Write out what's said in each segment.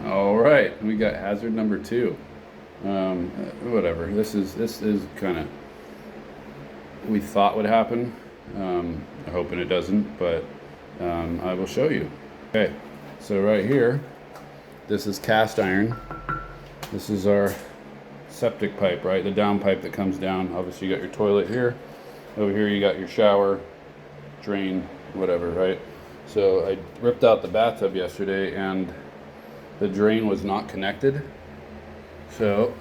All right, we got hazard number 2. Whatever. This is kind of we thought would happen. I'm hoping it doesn't, but I will show you. Okay, so right here, this is cast iron. This is our septic pipe, right? The down pipe that comes down. Obviously, you got your toilet here. Over here, you got your shower, drain, whatever, right? So I ripped out the bathtub yesterday, and the drain was not connected. So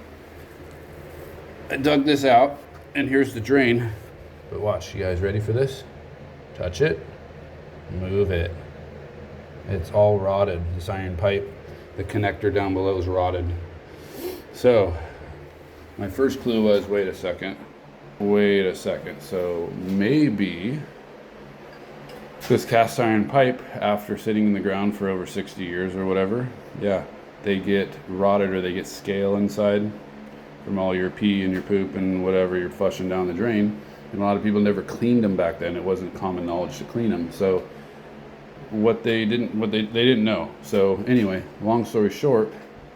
I dug this out, and here's the drain. But watch, you guys ready for this? Touch it, move it. It's all rotted, this iron pipe. The connector down below is rotted. So my first clue was, wait a second. So maybe this cast iron pipe, after sitting in the ground for over 60 years or whatever, yeah, they get rotted or they get scale inside from all your pee and your poop and whatever you're flushing down the drain. And a lot of people never cleaned them back then. It wasn't common knowledge to clean them. So they didn't know. So anyway, long story short,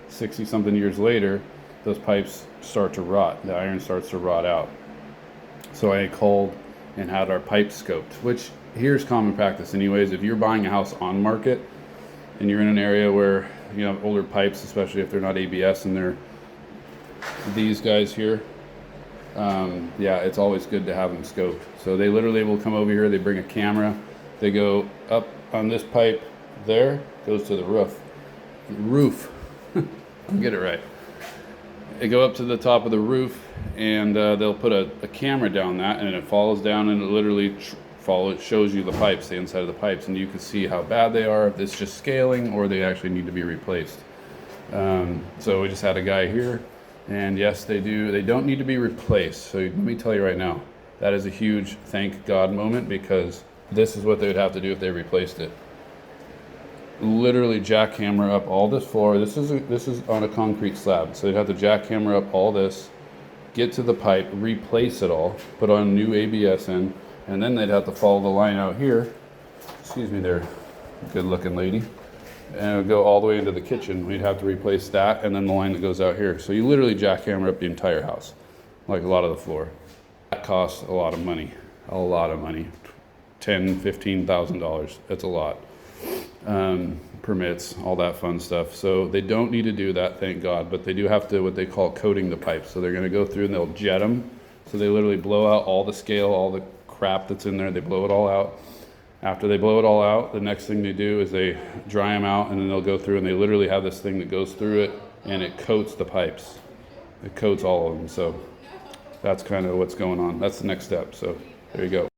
60 something years later, those pipes start to rot. The iron starts to rot out. So I called and had our pipes scoped, which here's common practice anyways. If you're buying a house on market and you're in an area where you have older pipes, especially if they're not ABS and they're these guys here, yeah, it's always good to have them scoped. So they literally will come over here, they bring a camera, they go up on this pipe there, goes to the roof. I'll get it right. They go up to the top of the roof, and they'll put a camera down that, and it follows down, and it literally shows you the pipes, the inside of the pipes, and you can see how bad they are, if it's just scaling or they actually need to be replaced. So we just had a guy here, and yes, they don't need to be replaced. So let me tell you right now, that is a huge thank God moment, because this is what they would have to do if they replaced it. Literally jackhammer up all this floor. This is on a concrete slab, so they'd have to jackhammer up all this, get to the pipe, replace it all, put on new ABS in, and then they'd have to follow the line out here. Excuse me there, good looking lady. And it would go all the way into the kitchen. We'd have to replace that, and then the line that goes out here. So you literally jackhammer up the entire house, like a lot of the floor. That costs a lot of money, $10,000, $15,000. That's a lot. Permits, all that fun stuff. So they don't need to do that, thank God, but they do have to, what they call coating the pipes. So they're going to go through and they'll jet them. So they literally blow out all the scale, all the crap that's in there. They blow it all out. After they blow it all out, the next thing they do is they dry them out, and then they'll go through and they literally have this thing that goes through it, and it coats the pipes. It coats all of them. So that's kind of what's going on. That's the next step. So there you go.